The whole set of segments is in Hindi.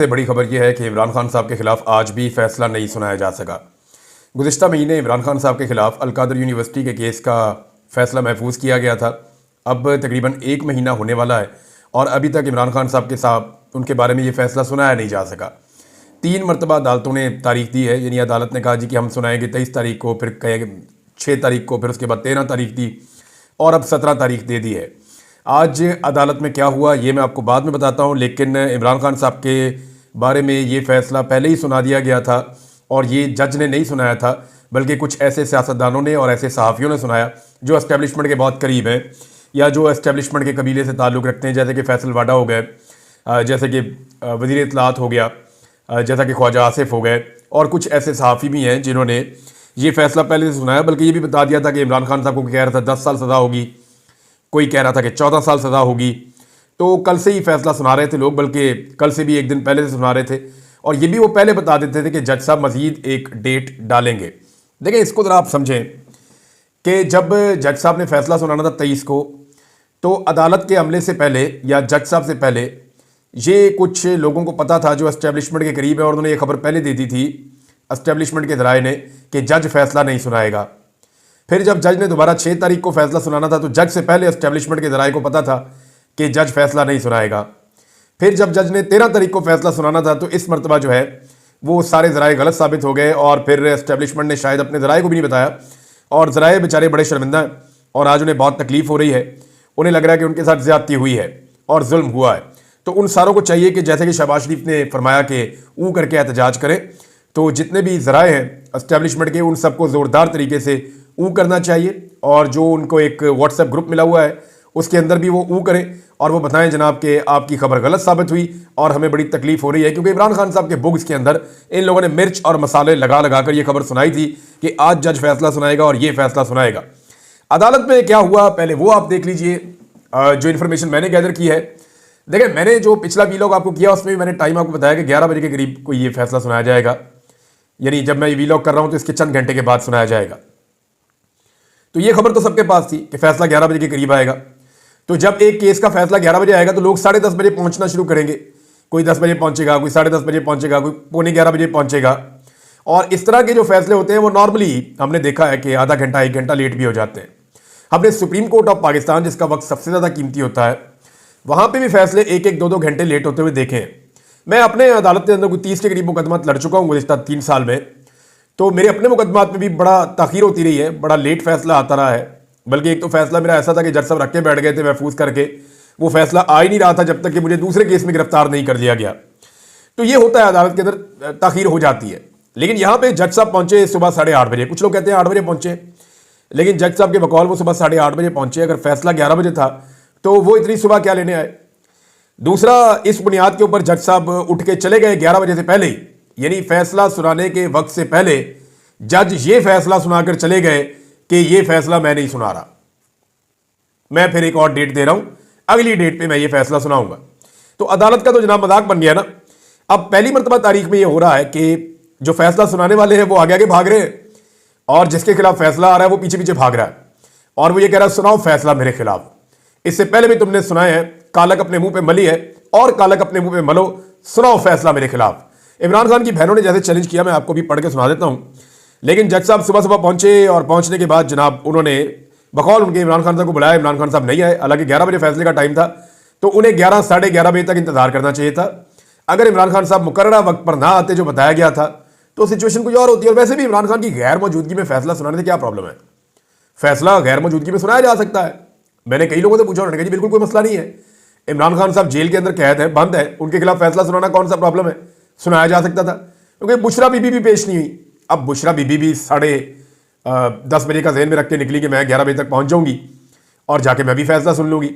सबसे बड़ी खबर यह है कि इमरान खान साहब के खिलाफ आज भी फैसला नहीं सुनाया जा सका। गुज़िश्ता महीने इमरान खान साहब के खिलाफ अल-कादर यूनिवर्सिटी के केस का फैसला महफूज किया गया था। अब तकरीबन 1 महीना होने वाला है और अभी तक इमरान खान साहब के साथ उनके बारे में ये फैसला सुनाया नहीं जा सका। 3 मरतबा अदालतों ने तारीख दी है, यानी अदालत ने कहा जी कि हम सुनाएंगे 23 तारीख को, फिर कहे 6 तारीख को, फिर उसके बाद 13 तारीख दी और अब 17 तारीख दे दी है। आज अदालत में क्या हुआ ये मैं आपको बाद में बताता हूँ, लेकिन इमरान खान साहब के बारे में ये फ़ैसला पहले ही सुना दिया गया था और ये जज ने नहीं सुनाया था, बल्कि कुछ ऐसे सियासतदानों ने और ऐसे सहाफ़ियों ने सुनाया जो एस्टेब्लिशमेंट के बहुत करीब हैं या जो एस्टेब्लिशमेंट के कबीले से ताल्लुक़ रखते हैं, जैसे कि फैसल वाडा हो गए, जैसे कि वज़ीर इत्तलात हो गया, जैसा कि ख्वाजा आसिफ हो गए, और कुछ ऐसे सहाफ़ी भी हैं जिन्होंने ये फ़ैसला पहले से सुनाया। बल्कि ये भी बता दिया था कि इमरान खान साहब को कह रहा था 10 साल सज़ा होगी, कोई कह रहा था कि 14 साल सज़ा होगी। तो कल से ही फैसला सुना रहे थे लोग, बल्कि कल से भी एक दिन पहले से सुना रहे थे, और ये भी वो पहले बता देते थे कि जज साहब मज़ीद एक डेट डालेंगे। देखिए, इसको ज़रा आप समझें कि जब जज साहब ने फैसला सुनाना था 23 को, तो अदालत के अमले से पहले या जज साहब से पहले ये कुछ लोगों को पता था जो एस्टेब्लिशमेंट के करीब है, और उन्होंने ये खबर पहले दे दी थी एस्टेब्लिशमेंट के ज़राए ने कि जज फैसला नहीं सुनाएगा। फिर जब जज ने दोबारा 6 तारीख को फैसला सुनाना था, तो जज से पहले एस्टेब्लिशमेंट के ज़राए को पता था कि जज फैसला नहीं सुनाएगा। फिर जब जज ने 13 तारीख को फैसला सुनाना था, तो इस मरतबा जो है वो सारे ज़राए गलत साबित हो गए, और फिर एस्टेब्लिशमेंट ने शायद अपने ज़राए को भी नहीं बताया, और ज़राए बेचारे बड़े शर्मिंदा हैं और आज उन्हें बहुत तकलीफ़ हो रही है। उन्हें लग रहा है कि उनके साथ ज़्यादती हुई है और जुल्म हुआ है। तो उन सारों को चाहिए कि जैसे कि शहबाज शरीफ ने फरमाया कि ऊ करके एहतजाज करें, तो जितने भी ज़राए हैं एस्टेब्लिशमेंट के, उन सबको ज़ोरदार तरीके से ऊ करना चाहिए, और जो उनको एक व्हाट्सएप ग्रुप मिला हुआ है उसके अंदर भी वो ऊ करें और वो बताएं जनाब कि आपकी खबर गलत साबित हुई और हमें बड़ी तकलीफ हो रही है। क्योंकि इमरान खान साहब के बुग्स के अंदर इन लोगों ने मिर्च और मसाले लगा लगा कर ये खबर सुनाई थी कि आज जज फैसला सुनाएगा और ये फैसला सुनाएगा। अदालत में क्या हुआ पहले वो आप देख लीजिए, जो इन्फॉर्मेशन मैंने गैदर की है। देखिए, मैंने जो पिछला वीलॉग आपको किया उसमें भी मैंने टाइम आपको बताया कि 11 बजे के करीब को ये फैसला सुनाया जाएगा, यानी जब मैं ये वीलॉग कर रहा हूँ तो इसके चंद घंटे के बाद सुनाया जाएगा। तो ये खबर तो सबके पास थी कि फैसला 11 बजे के करीब आएगा। तो जब एक केस का फैसला 11 बजे आएगा तो लोग 10:30 बजे पहुंचना शुरू करेंगे। कोई 10 बजे पहुंचेगा, कोई 10:30 बजे पहुंचेगा, कोई 11:15 बजे पहुंचेगा। और इस तरह के जो फैसले होते हैं वो नॉर्मली हमने देखा है कि आधा घंटा 1 घंटा लेट भी हो जाते हैं। हमने सुप्रीम कोर्ट ऑफ पाकिस्तान, जिसका वक्त सबसे ज़्यादा कीमती होता है, वहाँ पर भी फैसले 1-1, 2-2 घंटे लेट होते हुए देखे हैं। मैं अपने अदालत के अंदर कोई 30 के करीब मुकदमा लड़ चुका हूँ गुज़िश्ता 3 साल में, तो मेरे अपने मुकदमात में भी बड़ा ताख़ीर होती रही है, बड़ा लेट फैसला आता रहा है। बल्कि एक तो फैसला मेरा ऐसा था कि जज साहब रख के बैठ गए थे महफूज करके, वो फैसला आ ही नहीं रहा था जब तक कि मुझे दूसरे केस में गिरफ्तार नहीं कर लिया गया। तो ये होता है, अदालत के अंदर ताख़ीर हो जाती है। लेकिन यहाँ पे जज साहब पहुंचे सुबह 8:30 बजे, कुछ लोग कहते हैं 8 बजे पहुंचे, लेकिन जज साहब के बकौल वो सुबह 8:30 बजे पहुंचे। अगर फैसला 11 बजे था तो वो इतनी सुबह क्या लेने आए। दूसरा, इस बुनियाद के ऊपर जज साहब उठ के चले गए 11 बजे से पहले ही, यानी फैसला सुनाने के वक्त से पहले जज ये फैसला सुनाकर चले गए कि ये फैसला मैं नहीं सुना रहा, मैं फिर एक और डेट दे रहा हूं, अगली डेट पे मैं ये फैसला सुनाऊंगा। तो अदालत का तो जनाब मजाक बन गया ना। अब पहली मरतबा तारीख में ये हो रहा है कि जो फैसला सुनाने वाले हैं वो आगे आगे भाग रहे हैं, और जिसके खिलाफ फैसला आ रहा है वो पीछे पीछे भाग रहा है, और वो ये कह रहा है सुनाओ फैसला मेरे खिलाफ। इससे पहले भी तुमने सुनाए हैं, कालक अपने मुंह पे मली है और कालक अपने मुंह पे मलो, सुनाओ फैसला मेरे खिलाफ। इमरान खान की बहनों ने जैसे चैलेंज किया, मैं आपको भी पढ़ के सुना देता हूं। लेकिन जज साहब सुबह सुबह पहुंचे, और पहुंचने के बाद जनाब उन्होंने बकौल उनके इमरान खान साहब को बुलाया। इमरान खान साहब नहीं आए, हालांकि 11 बजे फैसले का टाइम था, तो उन्हें 11 साढ़े 11 बजे तक इंतजार करना चाहिए था। अगर इमरान खान साहब मुकर्ररा वक्त पर ना आते जो बताया गया था तो सिचुएशन कुछ और होती है। और वैसे भी इमरान खान की गैर मौजूदगी में फैसला सुनाने से क्या प्रॉब्लम है, फैसला गैर मौजूदगी में सुनाया जा सकता है। मैंने कई लोगों से पूछा, उन्होंने कहा जी बिल्कुल कोई मसला नहीं है, इमरान खान साहब जेल के अंदर कैद है, बंद है, उनके खिलाफ फैसला सुनाना कौन सा प्रॉब्लम है, सुनाया जा सकता था। क्योंकि बुशरा बीबी भी पेश नहीं हुई। अब बुशरा बीबी भी 10:30 बजे का जहन में रख के निकली कि मैं 11 बजे तक पहुंच जाऊंगी और जाके मैं भी फैसला सुन लूंगी।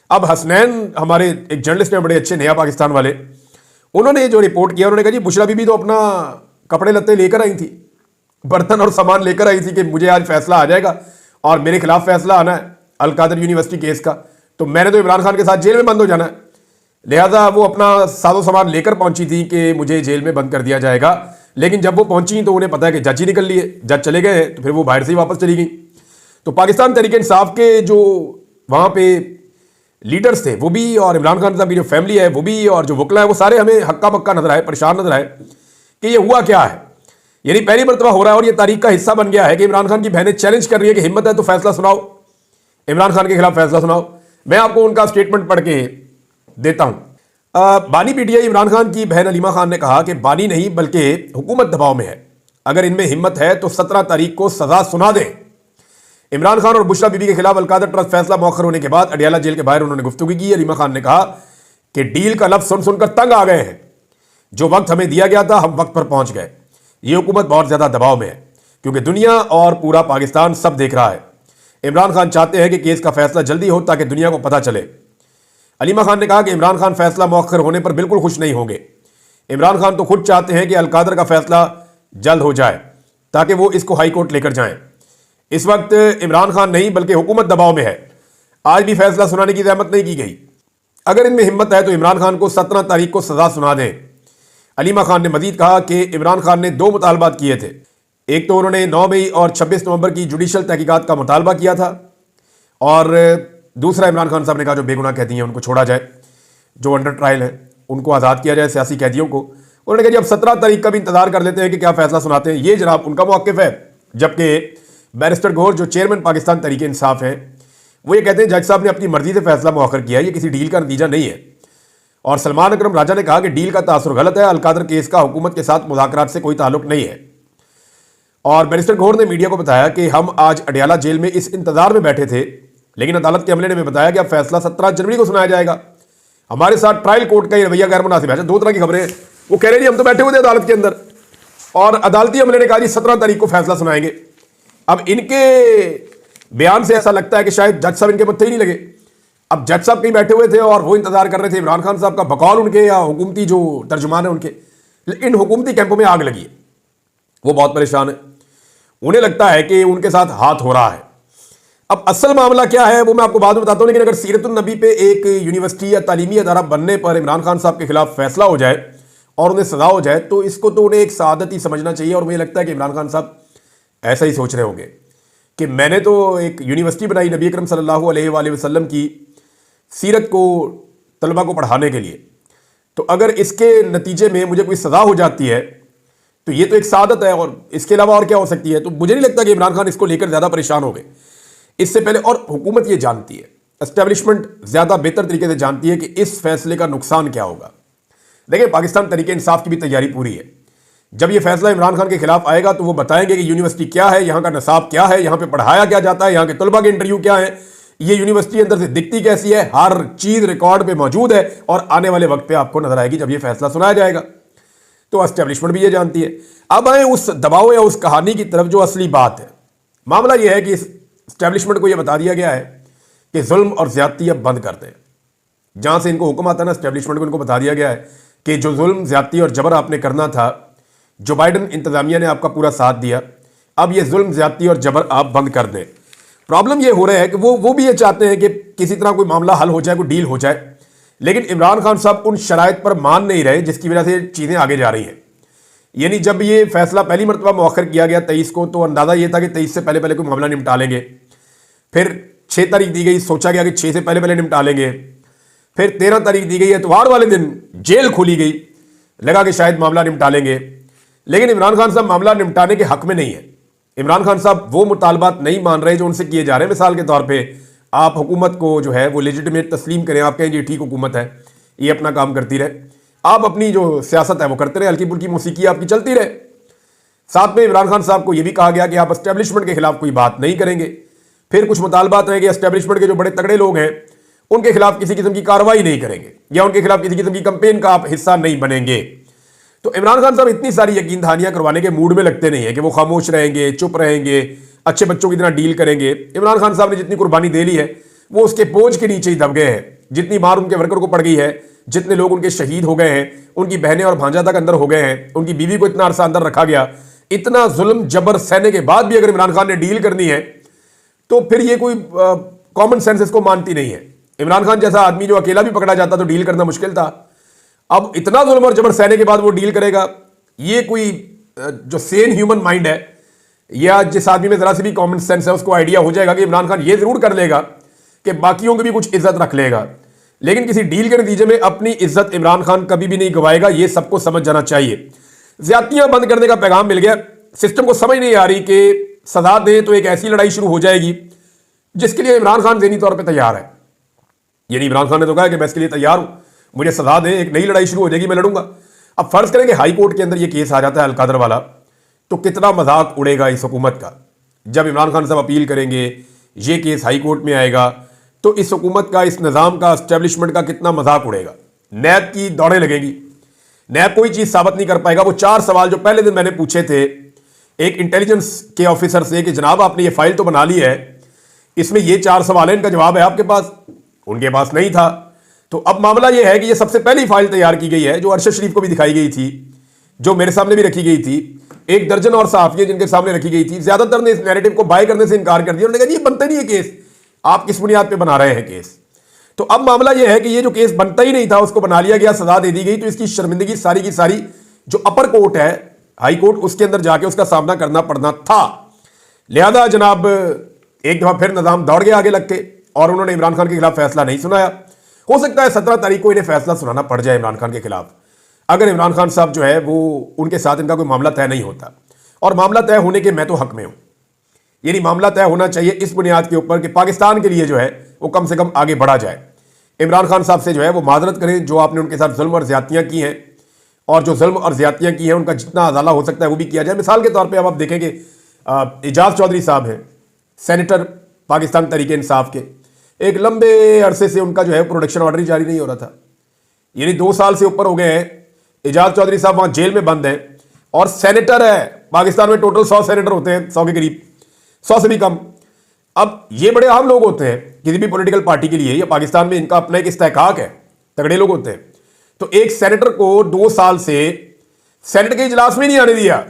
अब हसनैन, हमारे एक जर्नलिस्ट हैं बड़े अच्छे, नया पाकिस्तान वाले, उन्होंने जो रिपोर्ट किया, उन्होंने कहा जी बुशरा बीबी तो अपना कपड़े लत्ते लेकर आई थी, बर्तन और सामान लेकर आई थी कि मुझे आज फैसला आ जाएगा और मेरे खिलाफ फैसला आना है अल-कादर यूनिवर्सिटी केस का, तो मैंने तो इमरान खान के साथ जेल में बंद हो जाना है। लिहाजा वो अपना साजो सामान लेकर पहुंची थी कि मुझे जेल में बंद कर दिया जाएगा। लेकिन जब वो पहुंची तो उन्हें पता है कि जज ही निकल लिए, जज चले गए, तो फिर वो बाहर से ही वापस चली गई। तो पाकिस्तान तहरीक इंसाफ के जो वहाँ पे लीडर्स थे वो भी, और इमरान खान साहब की जो फैमिली है वो भी, और जो वकला है वो सारे हमें हक्का बक्का नजर आए, परेशान नजर आए कि ये हुआ क्या है। यानी पहली मरतबा हो रहा है और ये तारीख का हिस्सा बन गया है कि इमरान खान की बहनें चैलेंज कर रही है कि हिम्मत है तो फैसला सुनाओ, इमरान खान के खिलाफ फैसला सुनाओ। मैं आपको उनका स्टेटमेंट पढ़ के देता हूं। बानी पीटीआई इमरान खान की बहन अलीमा खान ने कहा कि बानी नहीं बल्कि हुकूमत दबाव में है, अगर इनमें हिम्मत है तो 17 तारीख को सजा सुना दें। इमरान खान और बुशरा बीबी के खिलाफ अलकादर ट्रस्ट फैसला मौखर होने के बाद अडियाला जेल के बाहर उन्होंने गुफ्तगू की। अलीमा खान ने कहा कि डील का लफ्ज सुन सुनकर तंग आ गए हैं, जो वक्त हमें दिया गया था हम वक्त पर पहुंच गए। ये हुकूमत बहुत ज्यादा दबाव में है क्योंकि दुनिया और पूरा पाकिस्तान सब देख रहा है। इमरान खान चाहते हैं कि केस का फैसला जल्दी हो ताकि दुनिया को पता चले। अलीमा खान ने कहा कि इमरान खान फैसला मौखर होने पर बिल्कुल खुश नहीं होंगे। इमरान खान तो खुद चाहते हैं कि अलकादर का फैसला जल्द हो जाए ताकि वो इसको हाई कोर्ट लेकर जाएं। इस वक्त इमरान खान नहीं बल्कि हुकूमत दबाव में है, आज भी फैसला सुनाने की जहमत नहीं की गई। अगर इनमें हिम्मत है तो इमरान खान को 17 तारीख को सजा सुना दें। अलीमा खान ने मजीद कहा कि इमरान खान ने 2 मुतालबात किए थे। एक तो उन्होंने 9 मई और 26 नवंबर की जुडिशल तहकीकात का मुतालबा किया था, और दूसरा इमरान खान साहब ने कहा जो बेगुनाह कैदी हैं उनको छोड़ा जाए, जो अंडर ट्रायल हैं उनको आज़ाद किया जाए, सियासी कैदियों को। उन्होंने कहा जी अब 17 तारीख का भी इंतजार कर लेते हैं कि क्या फैसला सुनाते हैं। ये जनाब उनका मौक़िफ़ है। जबकि बैरिस्टर गौहर जो चेयरमैन पाकिस्तान तहरीक इंसाफ हैं वो ये कहते हैं जज साहब ने अपनी मर्जी से फैसला मौखर किया, ये किसी डील का नतीजा नहीं है। और सलमान अकरम राजा ने कहा कि डील का तासुर गलत है, अलकादर केस का हुकूमत के साथ मुज़ाकरात से कोई ताल्लुक नहीं है। और बैरिस्टर गौहर ने मीडिया को बताया कि हम आज अडियाला जेल में इस इंतजार में बैठे थे, लेकिन अदालत के अमले ने हमें बताया कि अब फैसला 17 जनवरी को सुनाया जाएगा। हमारे साथ ट्रायल कोर्ट का ये रवैया गैर मुनासिब है। 2 तरह की खबरें, वो कह रहे हैं हम तो बैठे हुए थे अदालत के अंदर, और अदालती अमले ने कहा जी 17 तारीख को फैसला सुनाएंगे। अब इनके बयान से ऐसा लगता है कि शायद जज साहब इनके मत्थे ही नहीं लगे। अब जज साहब कहीं बैठे हुए थे और वो इंतजार कर रहे थे इमरान खान साहब का बकौल उनके या हुकूमती जो तर्जुमान है उनके। इन हुकूमती कैंपों में आग लगी है, वो बहुत परेशान है, उन्हें लगता है कि उनके साथ हाथ हो रहा है। अब असल मामला क्या है वो मैं आपको बाद में बताता हूं, लेकिन अगर सीरतुन नबी पे एक यूनिवर्सिटी या तालीमी अदारा बनने पर इमरान खान साहब के खिलाफ फैसला हो जाए और उन्हें सजा हो जाए तो इसको तो उन्हें एक सआदत ही समझना चाहिए। और मुझे लगता है कि इमरान खान साहब ऐसा ही सोच रहे होंगे कि मैंने तो एक यूनिवर्सिटी बनाई नबी अकरम सल्लल्लाहु अलैहि वसल्लम की सीरत को तलबा को पढ़ाने के लिए, तो अगर इसके नतीजे में मुझे कोई सज़ा हो जाती है तो ये तो एक सआदत है, और इसके अलावा और क्या हो सकती है। तो मुझे नहीं लगता कि इमरान खान इसको लेकर ज़्यादा परेशान हो गए इससे पहले। और हुकूमत ये जानती है, एस्टेब्लिशमेंट ज़्यादा बेहतर तरीके से जानती है कि इस फैसले का नुकसान क्या होगा। देखिए पाकिस्तान तहरीक इंसाफ की भी तैयारी पूरी है। जब ये फैसला इमरान खान के खिलाफ आएगा तो वो बताएंगे कि यूनिवर्सिटी क्या है, यहाँ का निसाब क्या है, यहाँ पे पढ़ाया क्या जाता है, यहाँ के तलबा के इंटरव्यू क्या है, ये यूनिवर्सिटी अंदर से दिखती कैसी है, हर चीज रिकॉर्ड पे मौजूद है और आने वाले वक्त पे आपको नजर आएगी जब ये फैसला सुनाया जाएगा। तो एस्टेब्लिशमेंट भी ये जानती है। अब आए उस दबाव या उस कहानी की तरफ जो असली बात है। मामला यह है कि एस्टेब्लिशमेंट को यह बता दिया गया है कि जुल्म और ज्यादती अब बंद कर दें। जहां से इनको हुक्म आता है ना, एस्टेब्लिशमेंट को इनको बता दिया गया है कि जो जुल्म ज्यादती और जबर आपने करना था, जो बाइडन इंतजामिया ने आपका पूरा साथ दिया, अब ये जुल्म ज्यादती और जबर आप बंद कर दें। प्रॉब्लम ये हो रहा है कि वो भी ये चाहते हैं कि किसी तरह कोई मामला हल हो जाए, कोई डील हो जाए, लेकिन इमरान खान साहब उन शराइत पर मान नहीं रहे जिसकी वजह से चीज़ें आगे जा रही हैं। यानी जब ये फैसला पहली मरतबा मौखर किया गया 23 को, तो अंदाज़ा ये था कि 23 से पहले पहले कोई मामला निपटा लेंगे। फिर 6 तारीख दी गई, सोचा गया कि 6 से पहले पहले निपटा लेंगे। फिर 13 तारीख दी गई, एतवार वाले दिन जेल खोली गई, लगा कि शायद मामला निपटा लेंगे। लेकिन इमरान खान साहब मामला निपटाने के हक में नहीं है। इमरान खान साहब वो मुतालबात नहीं मान रहे जो उनसे किए जा रहे हैं। मिसाल के तौर पे आप हुकूमत को जो है वो लेजिटिमेट तस्लीम करें, आप कहें जी ठीक हुकूमत है, ये अपना काम करती रहे, आप अपनी जो सियासत है वो करते रहे, हल्की फुल्की मौसीकी आपकी चलती रहे। साथ में इमरान खान साहब को यह भी कहा गया कि आप एस्टेब्लिशमेंट के खिलाफ कोई बात नहीं करेंगे। फिर कुछ मुतालबात हैं कि एस्टेब्लिशमेंट के जो बड़े तगड़े लोग हैं उनके खिलाफ किसी किस्म की कार्रवाई नहीं करेंगे या उनके खिलाफ किसी किस्म की कंपेन का आप हिस्सा नहीं बनेंगे। तो इमरान खान साहब इतनी सारी यकीन दहानियां करवाने के मूड में लगते नहीं है कि वो खामोश रहेंगे, चुप रहेंगे, अच्छे बच्चों की तरह डील करेंगे। इमरान खान साहब ने जितनी कुर्बानी दे ली है वो उसके बोझ के नीचे ही दब गए हैं। जितनी मार उनके वर्कर को पड़ गई है, जितने लोग उनके शहीद हो गए हैं, उनकी बहनें और भांजा तक अंदर हो गए हैं, उनकी बीवी को इतना अरसा अंदर रखा गया, इतना जुल्म जबर सहने के बाद भी अगर इमरान खान ने डील करनी है तो फिर ये कोई कॉमन सेंस इसको मानती नहीं है। इमरान खान जैसा आदमी जो अकेला भी पकड़ा जाता तो डील करना मुश्किल था, अब इतना जुल्म और जबर सहने के बाद वो डील करेगा, ये कोई जो सेन ह्यूमन माइंड है या जिस आदमी में जरा सी भी कॉमन सेंस है उसको आइडिया हो जाएगा कि इमरान खान ये जरूर कर लेगा कि बाकियों की भी कुछ इज्जत रख लेगा, लेकिन किसी डील के नतीजे में अपनी इज्जत इमरान खान कभी भी नहीं गवाएगा। यह सबको समझ जाना चाहिए। ज्यादतियां बंद करने का पैगाम मिल गया। सिस्टम को समझ नहीं आ रही कि सजा दे तो एक ऐसी लड़ाई शुरू हो जाएगी जिसके लिए इमरान खान ज़हनी तौर पे तैयार है। यानी इमरान खान ने तो कहा कि मैं इसके लिए तैयार हूं, मुझे सजा दे, एक नई लड़ाई शुरू हो जाएगी, मैं लड़ूंगा। अब फर्ज करें कि हाई कोर्ट के अंदर यह केस आ जाता है अलकादर वाला, तो कितना मजाक उड़ेगा इस हुकूमत का। जब इमरान खान साहब अपील करेंगे, ये केस हाई कोर्ट में आएगा, तो इस हुकूमत का, इस निज़ाम का, एस्टेब्लिशमेंट का कितना मजाक उड़ेगा। नैब की दौड़ें लगेंगी, नैब कोई चीज़ साबित नहीं कर पाएगा। वो 4 सवाल जो पहले दिन मैंने पूछे थे एक इंटेलिजेंस के ऑफिसर से कि जनाब आपने ये फाइल तो बना ली है, इसमें ये 4 सवाल है, इनका जवाब है आपके पास? उनके पास नहीं था। तो अब मामला ये है कि ये सबसे पहली फाइल तैयार की गई है जो अरशद शरीफ को भी दिखाई गई थी, जो मेरे सामने भी रखी गई थी, 1 दर्जन और सहाफ़ी जिनके सामने रखी गई थी। ज्यादातर ने इस नैरेटिव को बाय करने से इनकार कर दिया। उन्होंने कहा ये बनता नहीं है केस, आप किस बुनियाद पर बना रहे हैं केस। तो अब मामला यह है कि ये जो केस बनता ही नहीं था उसको बना लिया गया, सजा दे दी गई, तो इसकी शर्मिंदगी सारी की सारी जो अपर कोर्ट है, हाई कोर्ट, उसके अंदर जाके उसका सामना करना पड़ना था। लिहाजा जनाब एक दफा फिर निजाम दौड़ गया आगे लग के और उन्होंने इमरान खान के खिलाफ फैसला नहीं सुनाया। हो सकता है 17 तारीख को इन्हें फैसला सुनाना पड़ जाए इमरान खान के खिलाफ, अगर इमरान खान साहब जो है वो उनके साथ इनका कोई मामला तय नहीं होता। और मामला तय होने के मैं तो हक में हूं, यानी मामला तय होना चाहिए इस बुनियाद के ऊपर कि पाकिस्तान के लिए जो है वो कम से कम आगे बढ़ा जाए। इमरान खान साहब से जो है वो माजरत करें जो आपने उनके साथ जुल्म और ज्यादतियां की हैं, और जो जुल्म और ज्यादतियां की हैं उनका जितना अदाला हो सकता है वो भी किया जाए। मिसाल के तौर पे अब आप देखेंगे एजाज चौधरी साहब हैं, सेनेटर पाकिस्तान तहरीक इंसाफ के, एक लंबे अरसे से उनका जो है प्रोडक्शन ऑर्डर ही जारी नहीं हो रहा था, यानी 2 साल से ऊपर हो गए हैं। एजाज चौधरी साहब वहां जेल में बंद हैं और सेनेटर है। पाकिस्तान में टोटल 100 सेनेटर होते हैं, 100 के करीब, 100 से भी कम। अब ये बड़े आम लोग होते हैं किसी भी पॉलिटिकल पार्टी के लिए, या पाकिस्तान में इनका अपना एक इस्तेहकाक है, तगड़े लोग होते हैं। तो एक सेनेटर को 2 साल से सेनेट के इजलास में नहीं आने दिया,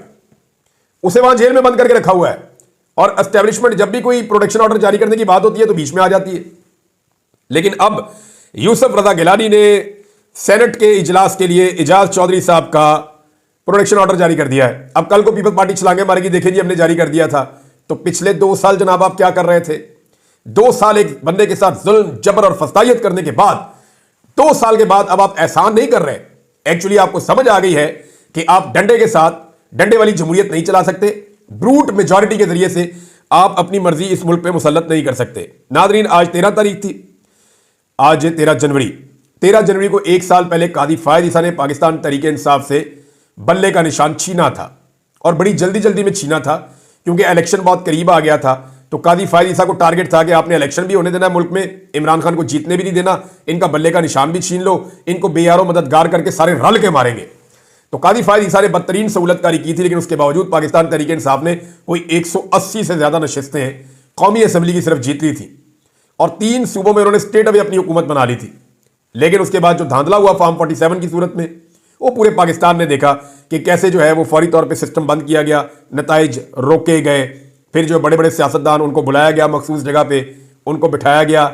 उसे वहां जेल में बंद करके रखा हुआ है। और एस्टेब्लिशमेंट जब भी कोई प्रोटेक्शन ऑर्डर जारी करने की बात होती है तो बीच में आ जाती है। लेकिन अब यूसुफ रजा गिलानी ने सेनेट के इजलास के लिए एजाज चौधरी साहब का प्रोटेक्शन ऑर्डर जारी कर दिया है। अब कल को पीपल्स पार्टी छलांगे मारेगी, देखें जी हमने जारी कर दिया था। तो पिछले 2 साल जनाब आप क्या कर रहे थे? 2 साल एक बंदे के साथ जुल्म, जबर और फसादियत करने के बाद, 2 साल के बाद अब आप एहसान नहीं कर रहे। एक्चुअली आपको समझ आ गई है कि आप डंडे के साथ डंडे वाली जमहूरियत नहीं चला सकते। ब्रूट मेजॉरिटी के जरिए से आप अपनी मर्जी इस मुल्क पे मुसल्लत नहीं कर सकते। नादरीन, आज 13 तारीख थी, आज 13 जनवरी। 13 जनवरी को 1 साल पहले कादी फायद ईसा ने पाकिस्तान तहरीक इंसाफ से बल्ले का निशान छीना था, और बड़ी जल्दी जल्दी में छीना था क्योंकि इलेक्शन बहुत करीब आ गया था। तो कादी फायद ईसा को टारगेट था कि आपने इलेक्शन भी होने देना है मुल्क में, इमरान खान को जीतने भी नहीं देना, इनका बल्ले का निशान भी छीन लो, इनको बेयारो मददगार करके सारे रल के मारेंगे। तो कादी फायद ईसा ने बदतरीन सहूलतकारी की थी, लेकिन उसके बावजूद पाकिस्तान तहरीक इंसाफ ने कोई 180 से ज्यादा नशिस्तें कौमी असम्बली की सिर्फ जीत ली थी, और 3 सूबों में उन्होंने स्टेट अवे अपनी हुकूमत बना ली थी। लेकिन उसके बाद जो धांधला हुआ फॉर्म 47 की सूरत में, वो पूरे पाकिस्तान ने देखा कि कैसे जो है वो फौरी तौर पे सिस्टम बंद किया गया, नताइज रोके गए। फिर जो बड़े बड़े सियासतदान उनको बुलाया गया मखसूस जगह पे, उनको बिठाया गया।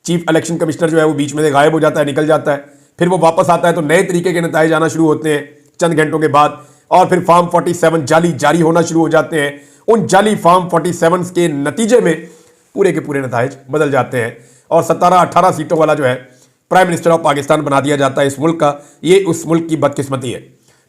चीफ इलेक्शन कमिश्नर जो है वो बीच में से गायब हो जाता है, निकल जाता है, फिर वो वापस आता है तो नए तरीके के नताइज आना शुरू होते हैं चंद घंटों के बाद, और फिर फॉर्म 47 जाली जारी होना शुरू हो जाते हैं। उन जाली फॉर्म 47 के नतीजे में पूरे के पूरे नताइज बदल जाते हैं, और 17-18 सीटों वाला जो है प्राइम मिनिस्टर ऑफ पाकिस्तान बना दिया जाता है इस मुल्क का। ये उस मुल्क की बदकिस्मती है।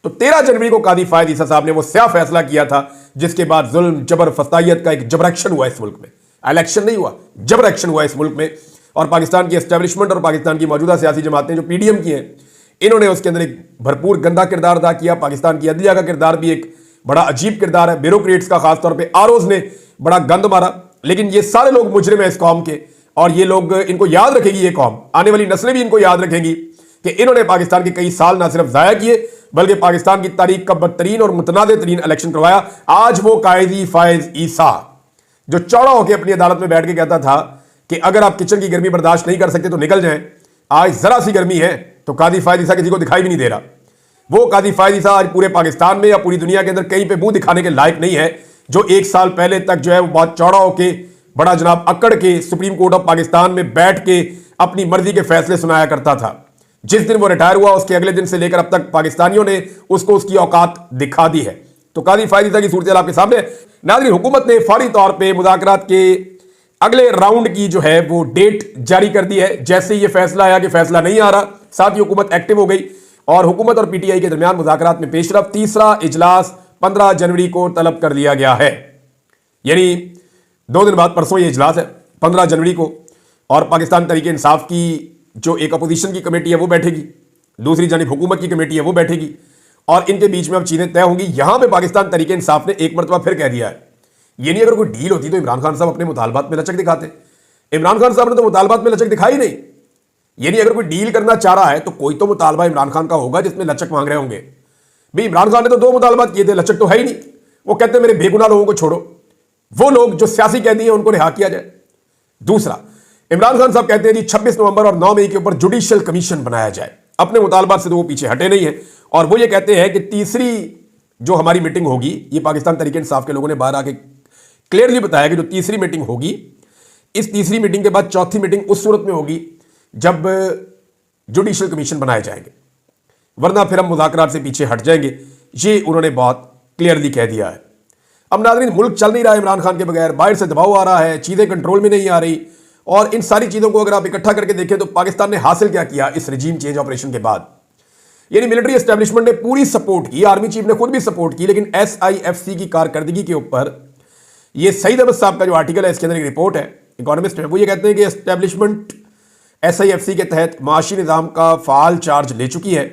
तो 13 जनवरी को कादी फायद ईसा साहब ने वो स्या फैसला किया था, जिसके बाद जुल्म, जबर, फसादियत का एक जबर एक्शन हुआ इस मुल्क में। इलेक्शन नहीं हुआ, जबर एक्शन हुआ इस मुल्क में। और पाकिस्तान की एस्टेब्लिशमेंट और पाकिस्तान की मौजूदा सियासी जमातें जो PDM की हैं, इन्होंने उसके अंदर एक भरपूर गंदा किरदार अदा किया। पाकिस्तान की अदलिया का किरदार भी एक बड़ा अजीब किरदार है। ब्यूरोक्रेट्स का खासतौर पर आरओज ने बड़ा गंद मारा। लेकिन ये सारे लोग मुजरिम है इस कौम के, और ये लोग, इनको याद रखेगी ये कौम, आने वाली नस्लें भी इनको याद रखेंगी कि इन्होंने पाकिस्तान के कई साल ना सिर्फ जाया किए बल्कि पाकिस्तान की तारीख का बदतरीन और मुतनाज़ तरीन इलेक्शन करवाया। आज वो कायदी फायद ईसा जो चौड़ा होकर अपनी अदालत में बैठ के कहता था कि अगर आप किचन की गर्मी बर्दाश्त नहीं कर सकते तो निकल जाएं, आज जरा सी गर्मी है तो कादी फायद ईसा किसी को दिखाई भी नहीं दे रहा। वो कादी फायद ईसा आज पूरे पाकिस्तान में या पूरी दुनिया के अंदर कहीं पे मुंह दिखाने के लायक नहीं है, जो 1 साल पहले तक जो है वो बहुत चौड़ा होके, बड़ा जनाब अकड़ के सुप्रीम कोर्ट ऑफ पाकिस्तान में बैठ के अपनी मर्जी के फैसले सुनाया करता था। जिस दिन वो रिटायर हुआ उसके अगले दिन से लेकर अब तक पाकिस्तानियों ने उसको उसकी औकात दिखा दी है। तो कादी फायद ईसा की सूरत आपके सामने। नाज़रीन, हुकूमत ने फौरी तौर पर मुज़ाकरात के अगले राउंड की जो है वो डेट जारी कर दी है। जैसे ये फैसला आया कि फैसला नहीं आ रहा, साथ ही हुकूमत एक्टिव हो गई और हुकूमत और पीटीआई के दरमियान मुज़ाकरात में पेशरफ। तीसरा इजलास 15 जनवरी को तलब कर लिया गया है, यानी 2 दिन बाद परसों ये इजलास है 15 जनवरी को। और पाकिस्तान तहरीक इंसाफ की जो एक अपोजिशन की कमेटी है वो बैठेगी, दूसरी जानिब हुकूमत की कमेटी है वो बैठेगी और इनके बीच में अब चीजें तय होंगी। यहां पे पाकिस्तान तहरीक इंसाफ ने एक मरतबा फिर कह दिया है, ये नहीं अगर कोई डील होती तो इमरान खान साहब अपने मुतालबात में लचक दिखाते। इमरान खान साहब ने तो मुतालबात में लचक दिखाई नहीं। यानी अगर कोई डील करना चाह रहा है तो कोई तो मुतालबा इमरान खान का होगा जिसमें लचक मांग रहे होंगे। भाई इमरान खान ने तो 2 मुतालबात किए थे, लचक तो है ही नहीं। वो कहते हैं मेरे बेगुनाह लोगों को छोड़ो, वो लोग जो सियासी कैदी हैं उनको रिहा किया जाए। दूसरा, इमरान खान साहब कहते हैं जी 26 नवंबर और 9 मई के ऊपर जुडिशियल कमीशन बनाया जाए। अपने मुतालबात से तो वो पीछे हटे नहीं है और वो ये कहते हैं कि तीसरी जो हमारी मीटिंग होगी, ये पाकिस्तान तहरीक इंसाफ के लोगों ने बाहर आके क्लियरली बताया कि जो तीसरी मीटिंग होगी, इस तीसरी मीटिंग के बाद चौथी मीटिंग उस सूरत में होगी जब जुडिशियल कमीशन बनाए जाएंगे, वरना फिर हम मुज़ाकरात से पीछे हट जाएंगे। ये उन्होंने बहुत क्लियरली कह दिया है। अब नाज़रीन, मुल्क चल नहीं रहा है इमरान खान के बगैर, बाहर से दबाव आ रहा है, चीज़ें कंट्रोल में नहीं आ रही और इन सारी चीज़ों को अगर आप इकट्ठा करके देखें तो पाकिस्तान ने हासिल क्या किया इस रजीम चेंज ऑपरेशन के बाद। यानी मिलिट्री एस्टेब्लिशमेंट ने पूरी सपोर्ट की, आर्मी चीफ ने खुद भी सपोर्ट की, लेकिन SIFC की कारकर्दगी के ऊपर ये सईद अहमद साहब का जो आर्टिकल है, इसके अंदर एक रिपोर्ट है, इकोनॉमिस्ट है, वो ये कहते हैं कि एस्टेब्लिशमेंट SIFC के तहत माशी निज़ाम का फ़ाल चार्ज ले चुकी है।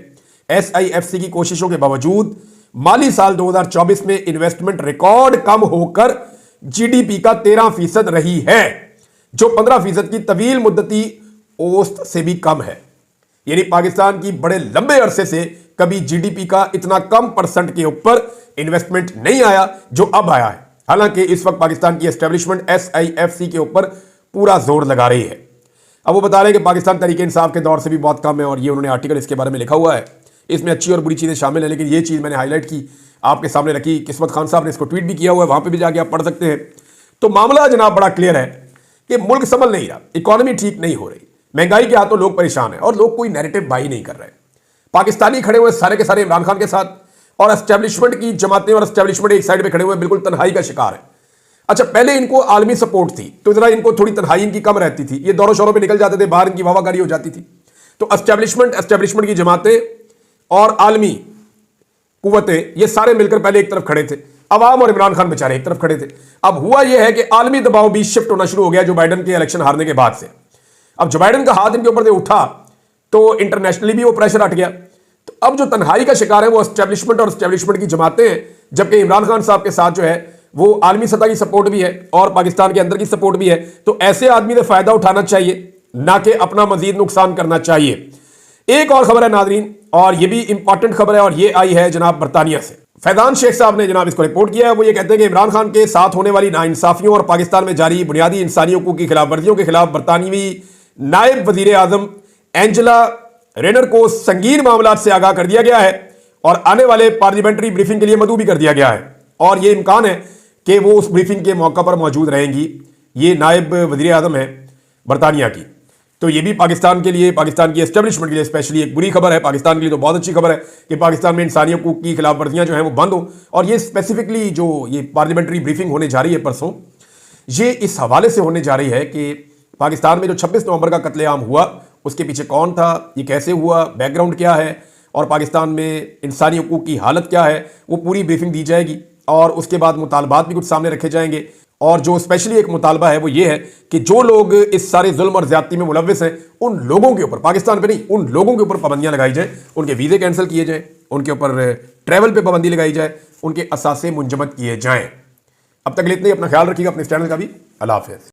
SIFC की कोशिशों के बावजूद माली साल 2024 में इन्वेस्टमेंट रिकॉर्ड कम होकर GDP का 13% रही है, जो 15% की तवील मुद्दती औसत से भी कम है। यानी पाकिस्तान की बड़े लंबे अरसे से कभी GDP का इतना कम परसेंट के ऊपर इन्वेस्टमेंट नहीं आया जो अब आया है। हालांकि इस वक्त पाकिस्तान की एस्टेब्लिशमेंट SIFC के ऊपर पूरा जोर लगा रही है। अब वो बता रहे हैं कि पाकिस्तान तहरीक इंसाफ के दौर से भी बहुत कम है और ये उन्होंने आर्टिकल इसके बारे में लिखा हुआ है। इसमें अच्छी और बुरी चीज़ें शामिल हैं, लेकिन ये चीज़ मैंने हाईलाइट की, आपके सामने रखी। किस्मत खान साहब ने इसको ट्वीट भी किया हुआ है, वहां पर भी जाके आप पढ़ सकते हैं। तो मामला जनाब बड़ा क्लियर है कि मुल्क संभल नहीं रहा, इकॉनमी ठीक नहीं हो रही, महंगाई के हाथों लोग परेशान हैं और लोग कोई नैरेटिव बाई नहीं कर रहे। पाकिस्तानी खड़े हुए सारे के सारे इमरान खान के साथ और एस्टेब्लिशमेंट की जमातें और एस्टेब्लिशमेंट एक साइड पे खड़े हुए बिल्कुल तन्हाई का शिकार है। अच्छा, पहले इनको आलमी सपोर्ट थी तो जरा इनको थोड़ी तन्हाई इनकी कम रहती थी, ये दौरों शोरों पे निकल जाते थे, बाहर इनकी वाहवागारी हो जाती थी। तो एस्टेब्लिशमेंट की जमातें और आलमी कुव्वतें ये सारे मिलकर पहले एक तरफ खड़े थे, अवाम और इमरान खान बेचारे एक तरफ खड़े थे। अब हुआ यह है कि आलमी दबाव भी शिफ्ट होना शुरू हो गया जो बाइडन के इलेक्शन हारने के बाद से। अब जो बाइडन का हाथ इनके ऊपर से उठा तो इंटरनेशनली भी वो प्रेशर हट गया। तो अब जो तन्हाई का शिकार है वो एस्टेब्लिशमेंट और एस्टेब्लिशमेंट की जमातें हैं, जबकि इमरान खान साहब के साथ जो है वो आलमी सतह की सपोर्ट भी है और पाकिस्तान के अंदर की सपोर्ट भी है। तो ऐसे आदमी ने फायदा उठाना चाहिए, ना कि अपना मजीद नुकसान करना चाहिए। एक और खबर है नाजरीन, और ये भी इंपॉर्टेंट खबर है, और ये आई है जनाब बरतानिया से। फैजान शेख साहब ने जनाब इसको रिपोर्ट किया है। वो ये कहते हैं कि इमरान खान के साथ होने वाली नाइंसाफियों और पाकिस्तान में जारी बुनियादी इंसानी हकूक की खिलाफवर्जियों के खिलाफ बरतानवी नायब वजीर आजम एंजेला रेनर को संगीन मामला से आगाह कर दिया गया है और आने वाले पार्लियामेंट्री ब्रीफिंग के लिए मदऊ भी कर दिया गया है और ये इम्कान है कि वो उस ब्रीफिंग के मौका पर मौजूद रहेंगी। ये नायब वजीर आजम है बरतानिया की। तो ये भी पाकिस्तान के लिए, पाकिस्तान की एस्टेब्लिशमेंट के लिए स्पेशली एक बुरी खबर है। पाकिस्तान के लिए तो बहुत अच्छी खबर है कि पाकिस्तान में इंसानी हकूक की खिलाफ वर्जियाँ जो हैं वो बंद हो। और ये स्पेसिफिकली जो ये पार्लियामेंट्री ब्रीफिंग होने जा रही है परसों, ये इस हवाले से होने जा रही है कि पाकिस्तान में जो 26 नवंबर का कत्लेआम हुआ उसके पीछे कौन था, ये कैसे हुआ, बैकग्राउंड क्या है और पाकिस्तान में इंसानी हकूक की हालत क्या है, वो पूरी ब्रीफिंग दी जाएगी। और उसके बाद मुतालबात भी कुछ सामने रखे जाएंगे। और जो स्पेशली एक मुतालबा है वो ये है कि जो लोग इस सारे जुल्म और ज्यादती में मुलव्विस हैं उन लोगों के ऊपर, पाकिस्तान पे नहीं, उन लोगों के ऊपर पाबंदियां लगाई जाए, उनके वीज़े कैंसिल किए जाए, उनके ऊपर ट्रैवल पे पाबंदी लगाई जाए, उनके असासे मुंजमद किए जाएं। अब तक इतना ही, अपना ख्याल रखिएगा, अपने चैनल का भी। अल्लाह हाफ़िज़।